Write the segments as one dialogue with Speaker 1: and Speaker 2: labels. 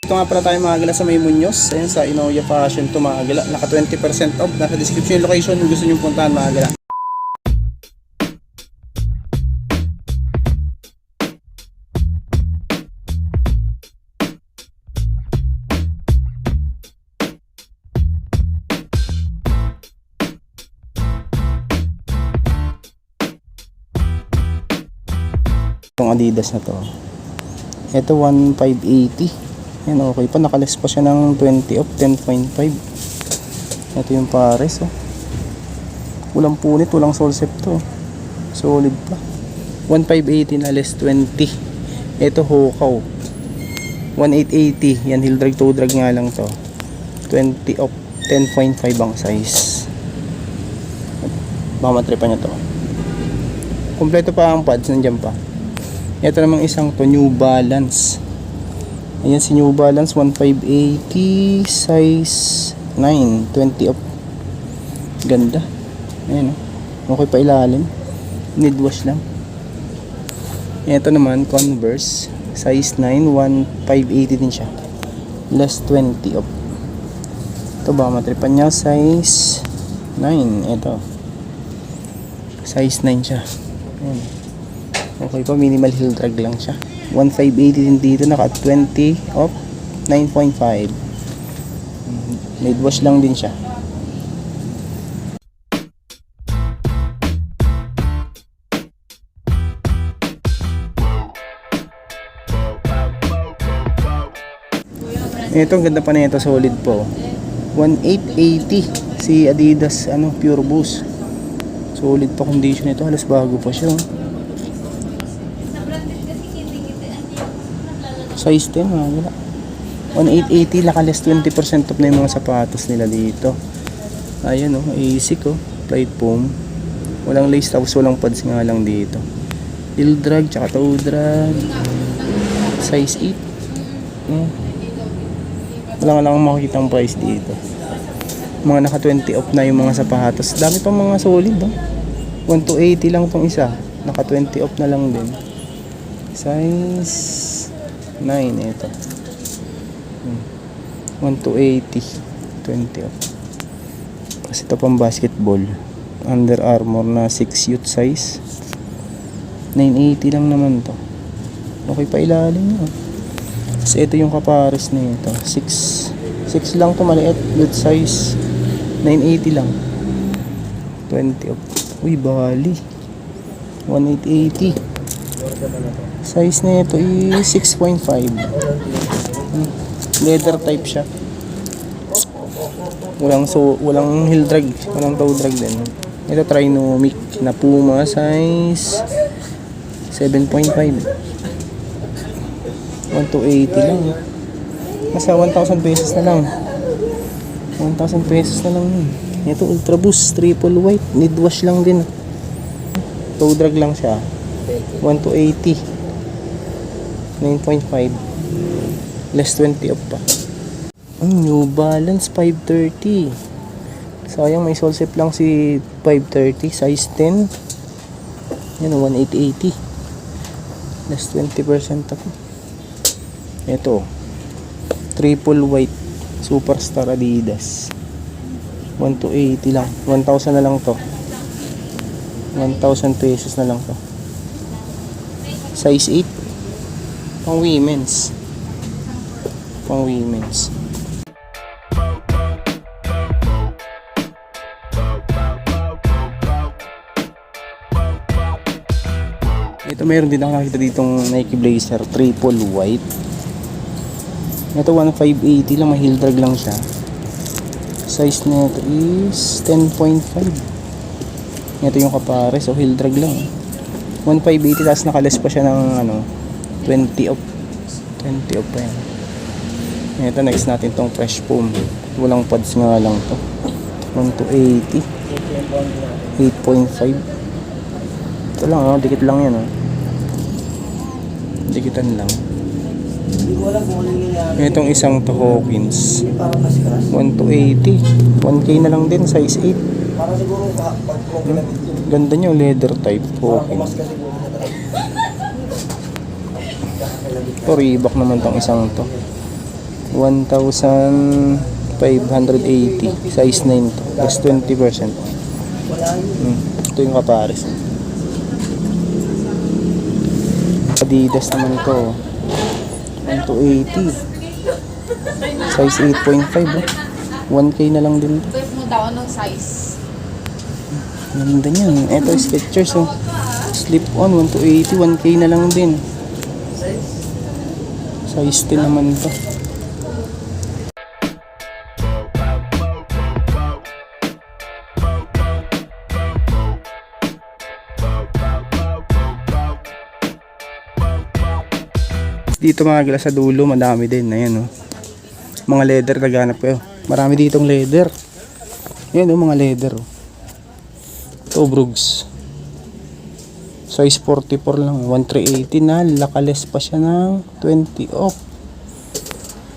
Speaker 1: Ito nga pala tayo mga gala sa May Muñoz. Ayan sa Inoya Fashion to mga gala. Naka 20% off. Nasa description yung location kung gusto nyo puntahan mga gala. Itong Adidas na to. Ito 1,580. Yan, okay pa. Nakaless pa siya ng 20 off, 10.5. Ito yung pares, oh. Walang punit, walang solsep to. Solid pa. 1,580 na less 20. Ito Hokaw. 1,880. Yan, heel drag, toe drag nga lang to. 20 off, 10.5 ang size. Baka matripan niya to. Kompleto pa ang pads, nandiyan pa. Ito namang isang to, New Balance. Ayan si New Balance 1,580 size 9, 20 up. Ganda. Ayan, oh. Okay pa ilalim. Need wash lang. Ito naman Converse size 9, 1,580 din siya. Less 20 up. Ito ba matripan niya size 9. Ito. Size 9 siya. Ayan. Okay pa, minimal heel drag lang siya. 1,580 din dito, naka 20 off, 9.5. Made wash lang din siya. Ito, ang ganda pa na ito, solid po. 1,880 si Adidas Pure Boost. Solid pa condition ito, halos bago pa siya. Size 10 wala. 1,880, nakaless 20% off na yung mga sapatos nila dito. Ayan ASIC plate foam. Walang lace, tapos walang pads nga lang dito. Heel drag, tsaka toe drag. Size 8. Wala nga lang makikita ang price dito. Mga naka 20 off na yung mga sapatos. Dami pang mga solid 1,280 lang tong isa. Naka 20 off na lang din. Size 9 ito. 1,280, 20 off. Kasi ito pang basketball. Under Armour na 6 youth size. 980 lang naman to. Okay pa ilalim yun. Kasi ito yung kapares na ito. 6 lang to, maliit. Youth size. 980 lang. 20 off. Uy, bali. 1,880. Size na ito is 6.5. Leather type siya. Walang heel drag, walang toe drag din. Ito Trinomic na Puma size 7.5. 1,280 lang. Nasa 1,000 pesos na lang. 1,000 pesos na lang. Ito Ultra Boost triple white, need wash lang din. Toe drag lang siya. 1,280. 9.5. Less 20 off pa. New Balance 530. Sayang may solsep lang si 530. Size 10. Yan 1,880. Less 20% ako. Ito triple white Superstar Adidas 1,280 lang. 1,000 na lang to. 1,000 pesos na lang to. Size 8. Pang women's. Pang women's. Ito meron din ako nakita ditong Nike Blazer triple white. Ito 1,580 lang, heel drag lang siya. Size nito is 10.5. Ito yung kapares, heel drag lang. 1,580 tapos nakaless pa siya ng 20 off. 20 off pa yan. Ito next natin tong fresh foam. Walang pads nga lang to. 1,280. 8.5. Ito lang dikit lang yan dikitan lang. Itong isang to Hawkins 1,280. 1K na lang din, size 8. Ganda nyo, leather type Hawkins. Ito Reebok naman tong isang to. 1,580. Size 9 to. Plus 20%. Ito yung kapares. Adidas naman to. 1,280. Size 8.5. 1K na lang din.
Speaker 2: Wait mo daw anong size?
Speaker 1: Ganda niyan. Ito Skechers. Slip on. 1,280. 1K na lang din. Size 10 naman to. Dito mga gila sa dulo, madami din. Ayan, oh. Mga leather, naghanap kayo. Marami ditong leather. Ayan, oh, mga leather. Oh. Ito, Brooks. Size 44 lang. 1,380 na. Lakales pa siya ng 20 off.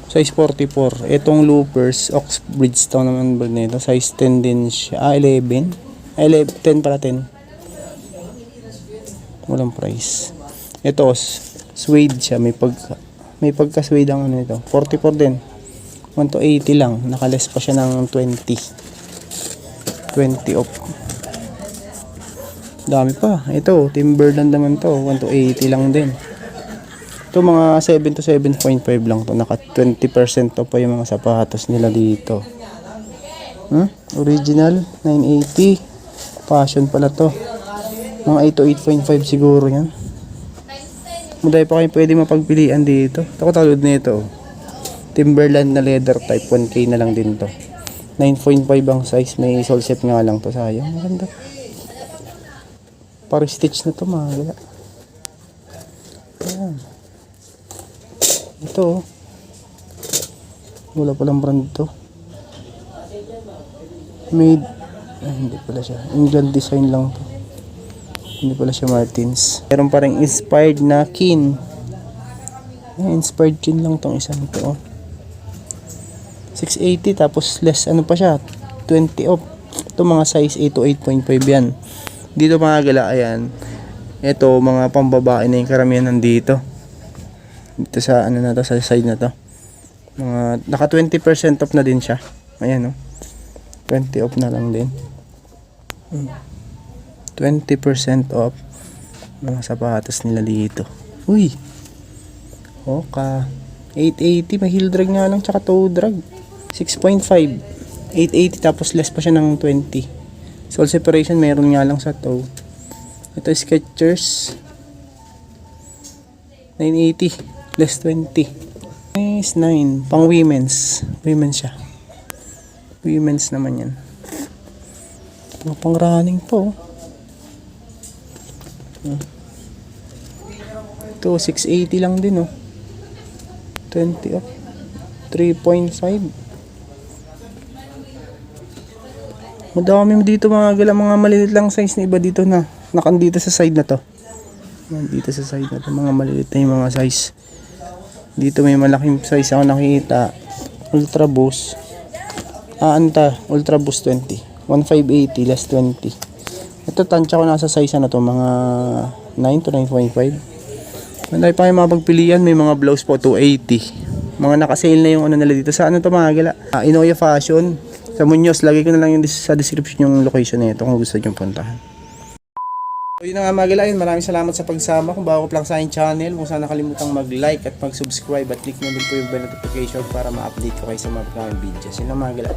Speaker 1: Size 44. Itong loopers, Oxbridge to naman ba nito. Size 10 din siya. 11. 10 pala 10. Walang price. Ito, suede siya, may pagka suede ang ano ito. 44 din. 1,280 lang. Nakales pa siya ng 20 off. Dami pa. Ito, Timberland naman to. 1,280 lang din. Ito mga 7 to 7.5 lang to. Naka 20% off pa yung mga sapatos nila dito. Original 980. Fashion pala to. Mga 8 to 8.5 siguro yan. Muday pa kayo pwede mapagpilian dito. Ito katulad nito. Timberland na leather type. 1K na lang din to. 9.5 ang size. May sole set nga lang to. Sayang. Maganda. Parang stitch na to mga gala. Ayan. Ito. Wala palang brand to. Made. Hindi pala siya. England design lang to. Hindi pala siya Martins. Meron pa rin inspired na kin. Inspired kin lang tong isang ito. 680 tapos less ano pa siya. 20 off. Ito mga size 8 to 8.5 yan. Dito mga gala, ayan. Ito mga pambabae na yung karamihan nandito. Dito sa ano na to, sa side na to. Mga naka 20% off na din siya. Ayan, no. 20 off na lang din. 20% off mga sapatos nila dito. Uy, Hoka 880, may heel drag nga lang tsaka toe drag 6.5 880 tapos less pa siya ng 20. Sole separation meron nga lang sa toe. Ito Skechers 980 less 20. Nice 9 pang women's siya. Women's naman yan. Pang running po. Ito 680 lang din, oh. 20 off. 3.5. Madami dito mga gala, mga malilit lang size na iba dito na nakandito sa side na to. Dito sa side na to, mga malilit na yung mga size. Dito may malaking size ako nakita. Ultra Boost. Ultra Boost 20. 1,580 less 20. Ito tansya ko nasa size na to, mga 9 to 9.5. Manday pa kayo mapagpilian, may mga blouse po 280. Mga nakasale na yung ano nila dito. Sa ano to mga gala? Inoya Fashion. Sa Muñoz, lagay ko na lang yung sa description yung location nito kung gusto nyo puntahan. So yun na nga mga gala, maraming salamat sa pagsama. Kung bago pa lang sa aking channel, kung saan nakalimutang mag-like at mag-subscribe at click na din po yung bell notification para ma-update ko kayo sa mga videos. Yun na mga gala.